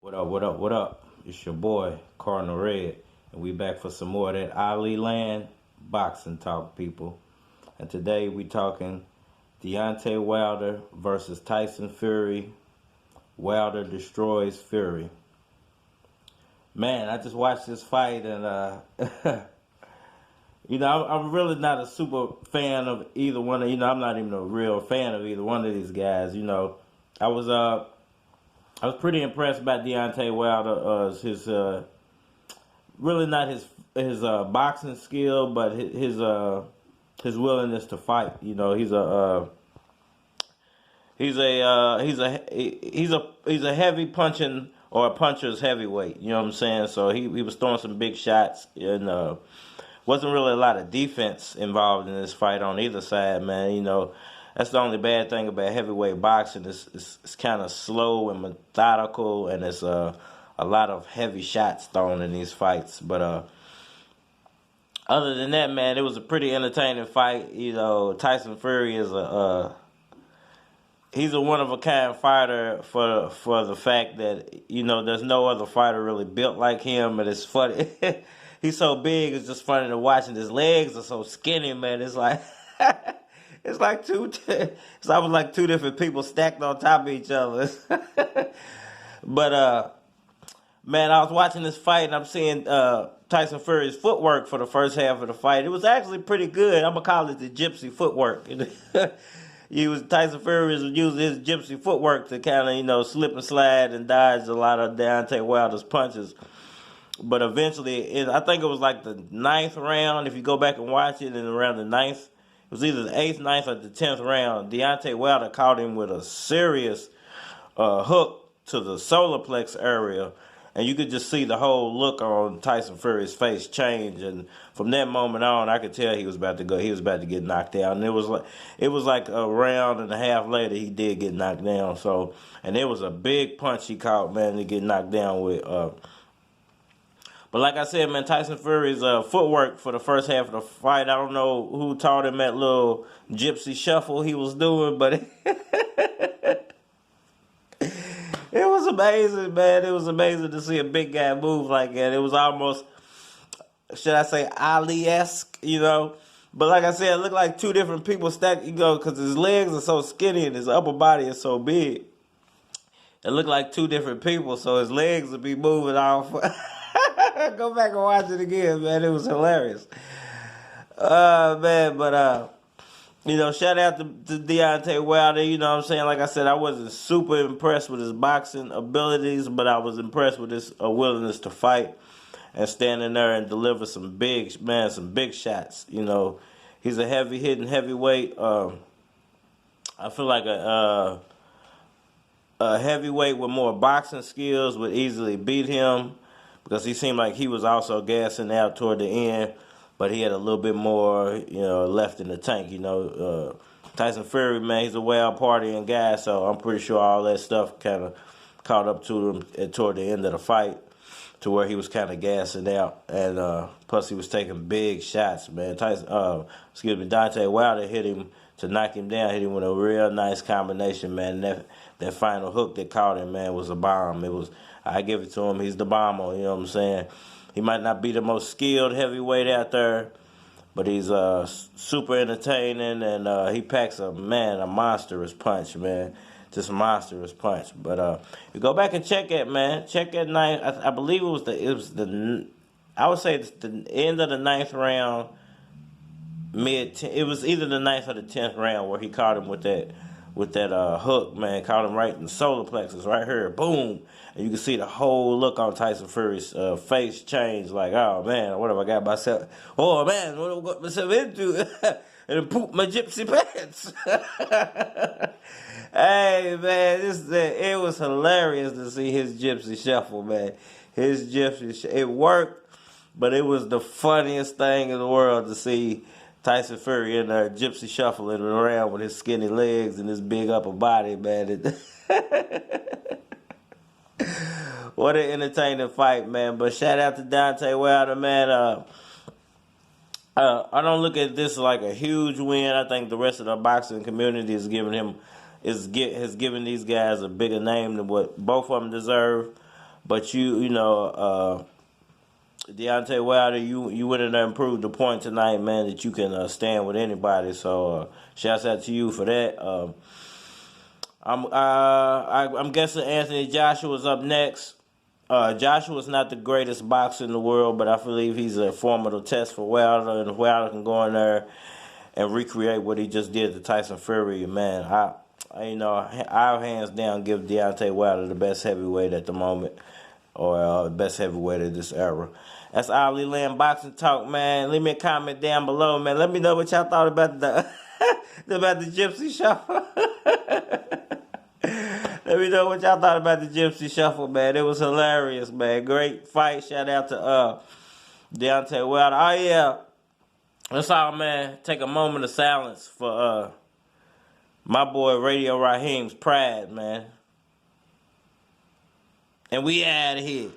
What up, what up, what up? It's your boy, Cardinal Red, and we back for some more of that Ali Land boxing talk, people. And today we talking Deontay Wilder versus Tyson Fury. Wilder destroys Fury. Man, I just watched this fight and, I'm really not a super fan of either one. I'm not even a real fan of either one of these guys. I was pretty impressed by Deontay Wilder. His really not his boxing skill, but his willingness to fight. He's a heavy punching or a puncher's heavyweight. You know what I'm saying? So he was throwing some big shots and wasn't really a lot of defense involved in this fight on either side, man. That's the only bad thing about heavyweight boxing. It's kind of slow and methodical, and it's a lot of heavy shots thrown in these fights. But other than that, man, it was a pretty entertaining fight. Tyson Fury is he's a one of a kind fighter for the fact that there's no other fighter really built like him, and it's funny. He's so big, it's just funny to watch, and his legs are so skinny, man. It's like. It's like it's almost like two different people stacked on top of each other. But man, I was watching this fight and I'm seeing Tyson Fury's footwork for the first half of the fight. It was actually pretty good. I'm gonna call it the Gypsy footwork. Tyson Fury was using his Gypsy footwork to kind of slip and slide and dodge a lot of Deontay Wilder's punches. But eventually, I think it was like the 9th round. If you go back and watch it, and around the 9th. It was either the 8th, 9th, or the 10th round. Deontay Wilder caught him with a serious hook to the solar plex area. And you could just see the whole look on Tyson Fury's face change. And from that moment on, I could tell he was about to go. He was about to get knocked out. And it was like a round and a half later, he did get knocked down. And it was a big punch he caught, man, to get knocked down with. But like I said, man, Tyson Fury's footwork for the first half of the fight, I don't know who taught him that little gypsy shuffle he was doing, but it was amazing, man. It was amazing to see a big guy move like that. It was almost, should I say, Ali-esque, But like I said, it looked like two different people stacked, because his legs are so skinny and his upper body is so big. It looked like two different people, so his legs would be moving off. Go back and watch it again, man. It was hilarious. Man, but, shout out to Deontay Wilder. You know what I'm saying? Like I said, I wasn't super impressed with his boxing abilities, but I was impressed with his willingness to fight and stand in there and deliver some big shots. He's a heavy-hitting heavyweight. I feel like a heavyweight with more boxing skills would easily beat him, because he seemed like he was also gassing out toward the end, but he had a little bit more, left in the tank. Tyson Fury, man, he's a wild partying guy, so I'm pretty sure all that stuff kind of caught up to him toward the end of the fight, to where he was kind of gassing out, and plus he was taking big shots, man. Deontay Wilder hit him to knock him down, hit him with a real nice combination, man. That final hook that caught him, man, was a bomb. I give it to him. He's the bomber, you know what I'm saying? He might not be the most skilled heavyweight out there, but he's super entertaining, and he packs a monstrous punch, man. Just a monstrous punch. But you go back and check it, man. Check that night. I believe I would say it's the end of the 9th round, it was either the 9th or the 10th round where he caught him with that hook, man. Caught him right in the solar plexus, right here, boom. And you can see the whole look on Tyson Fury's face change, like, oh man, what have I got myself? Oh man, what have I got myself into? And poop my gypsy pants. Hey man, it was hilarious to see his gypsy shuffle, man. It worked, but it was the funniest thing in the world to see Tyson Fury in there gypsy shuffling around with his skinny legs and his big upper body, man. What an entertaining fight, man. But shout out to Deontay Wilder, man. I don't look at this like a huge win. I think the rest of the boxing community has given these guys a bigger name than what both of them deserve. But Deontay Wilder, you went in there and proved the point tonight, man, that you can stand with anybody. So shouts out to you for that. I'm guessing Anthony Joshua's up next. Joshua's not the greatest boxer in the world, but I believe he's a formidable test for Wilder, and Wilder can go in there and recreate what he just did to Tyson Fury. Man, I'll hands down give Deontay Wilder the best heavyweight at the moment, or best heavyweight of this era. That's Ali Land Boxing Talk, man. Leave me a comment down below, man. Let me know what y'all thought about the about the Gypsy Shuffle. Let me know what y'all thought about the Gypsy Shuffle, man. It was hilarious, man. Great fight. Shout out to Deontay Wilder. Oh yeah, that's all, man. Take a moment of silence for my boy Radio Raheem's pride, man. And we out of here.